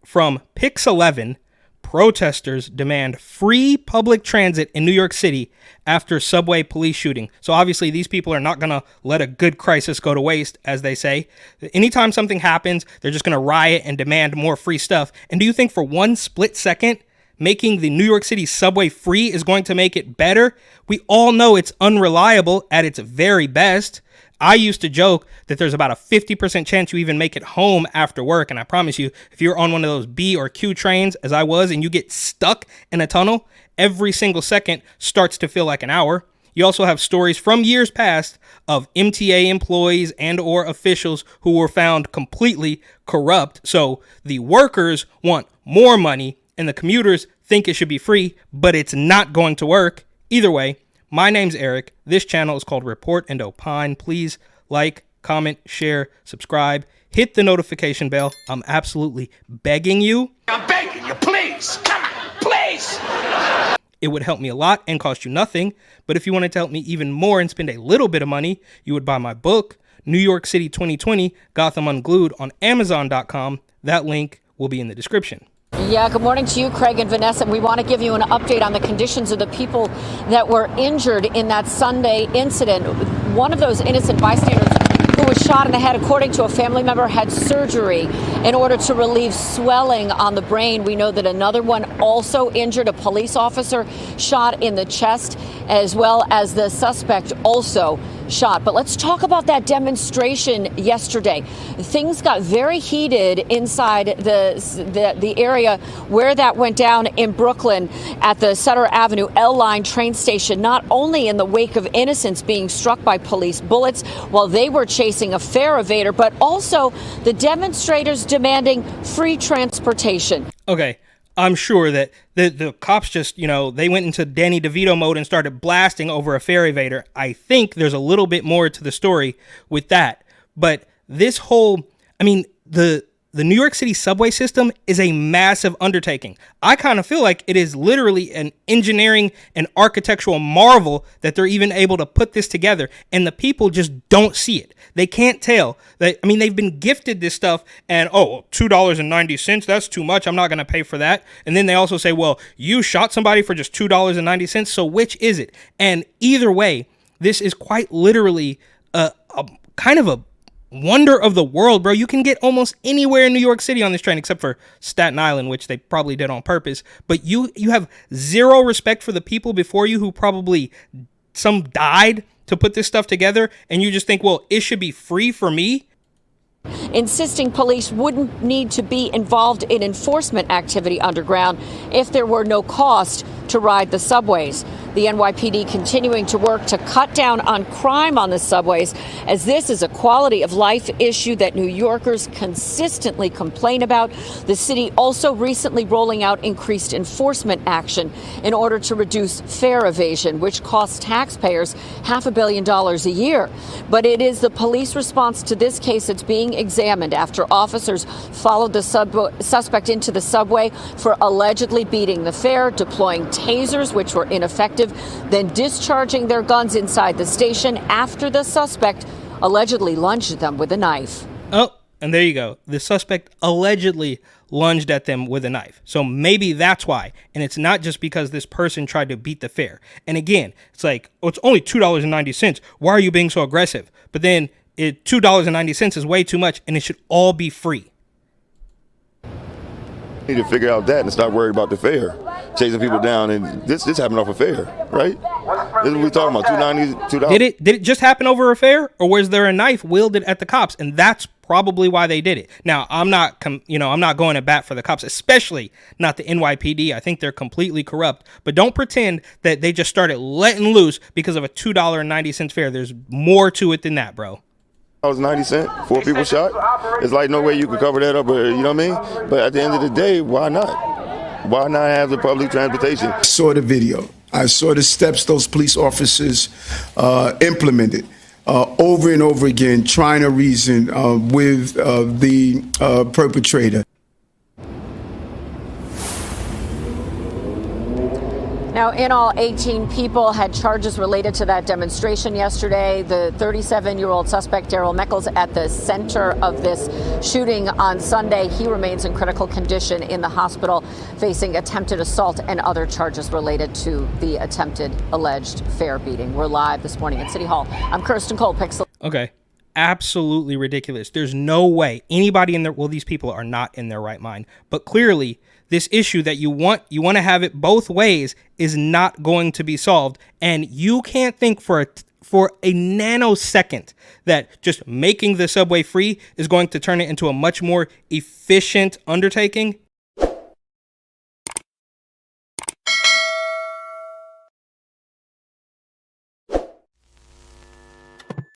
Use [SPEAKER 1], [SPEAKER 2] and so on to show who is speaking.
[SPEAKER 1] from Pix 11. Protesters demand free public transit in New York City after subway police shooting. So obviously these people are not going to let a good crisis go to waste, as they say. Anytime something happens, they're just going to riot and demand more free stuff. And do you think for one split second, making the New York City subway free is going to make it better? We all know it's unreliable at its very best. I used to joke that there's about a 50% chance you even make it home after work. And I promise you, if you're on one of those B or Q trains, as I was, and you get stuck in a tunnel, every single second starts to feel like an hour. You also have stories from years past of MTA employees and or officials who were found completely corrupt. So the workers want more money and the commuters think it should be free, but it's not going to work. Either way, my name's Eric. This channel is called Report and Opine. Please like, comment, share, subscribe, hit the notification bell. I'm absolutely begging you.
[SPEAKER 2] I'm begging you, please. Come on, please.
[SPEAKER 1] It would help me a lot and cost you nothing. But if you wanted to help me even more and spend a little bit of money, you would buy my book, New York City 2020, Gotham Unglued, on Amazon.com. That link will be in the description.
[SPEAKER 3] Yeah, good morning to you, Craig and Vanessa. We want to give you an update on the conditions of the people that were injured in that Sunday incident. One of those innocent bystanders who was shot in the head, according to a family member, had surgery in order to relieve swelling on the brain. We know that another one also injured, a police officer shot in the chest, as well as the suspect also shot. But let's talk about that demonstration yesterday. Things got very heated inside the area where that went down in Brooklyn at the Sutter Avenue L-Line train station, not only in the wake of innocents being struck by police bullets while they were chasing a fare evader, but also the demonstrators demanding free transportation.
[SPEAKER 1] Okay. I'm sure that the cops just, they went into Danny DeVito mode and started blasting over a fare evader. I think there's a little bit more to the story with that. But this whole, the New York City subway system is a massive undertaking. I kind of feel like it is literally an engineering and architectural marvel that they're even able to put this together. And the people just don't see it. They can't tell. They've been gifted this stuff and, $2.90, that's too much. I'm not going to pay for that. And then they also say, well, you shot somebody for just $2.90. So which is it? And either way, this is quite literally a kind of a wonder of the world, bro. You can get almost anywhere in New York City on this train except for Staten Island, which they probably did on purpose. But you have zero respect for the people before you who probably some died to put this stuff together, and you just think, well, it should be free for me.
[SPEAKER 3] Insisting police wouldn't need to be involved in enforcement activity underground if there were no cost to ride the subways. The NYPD continuing to work to cut down on crime on the subways, as this is a quality of life issue that New Yorkers consistently complain about. The city also recently rolling out increased enforcement action in order to reduce fare evasion, which costs taxpayers $500 million a year. But it is the police response to this case that's being examined after officers followed the suspect into the subway for allegedly beating the fare, deploying tasers, which were ineffective, then discharging their guns inside the station after the suspect allegedly lunged at them with a knife.
[SPEAKER 1] Oh, and there you go. The suspect allegedly lunged at them with a knife. So maybe that's why. And it's not just because this person tried to beat the fare. And again, it's like, it's only $2.90. Why are you being so aggressive? But then $2.90 is way too much, and it should all be free.
[SPEAKER 4] Need to figure out that and stop worrying about the fare, chasing people down, and this happened off a fare, right? This is what we talking about, $2.90.
[SPEAKER 1] Did it just happen over a fare, or was there a knife wielded at the cops? And that's probably why they did it. Now, I'm not going to bat for the cops, especially not the NYPD. I think they're completely corrupt. But don't pretend that they just started letting loose because of a $2.90 fare. There's more to it than that, bro.
[SPEAKER 4] $90, 4 people shot. It's like no way you could cover that up, you know what I mean? But at the end of the day, why not? Why not have the public transportation?
[SPEAKER 5] I saw the video. I saw the steps those police officers implemented over and over again, trying to reason with the perpetrator.
[SPEAKER 3] Now, Now, in all, 18 people had charges related to that demonstration yesterday. The 37-year-old suspect, Daryl Meckles, at the center of this shooting on Sunday. He remains in critical condition in the hospital, facing attempted assault and other charges related to the attempted alleged fare beating. We're live this morning at City Hall. I'm Kirsten Cole, Pixel.
[SPEAKER 1] Okay. Absolutely ridiculous. There's no way anybody in there, well, these people are not in their right mind, but clearly this issue that you want to have it both ways is not going to be solved. And you can't think for a nanosecond that just making the subway free is going to turn it into a much more efficient undertaking.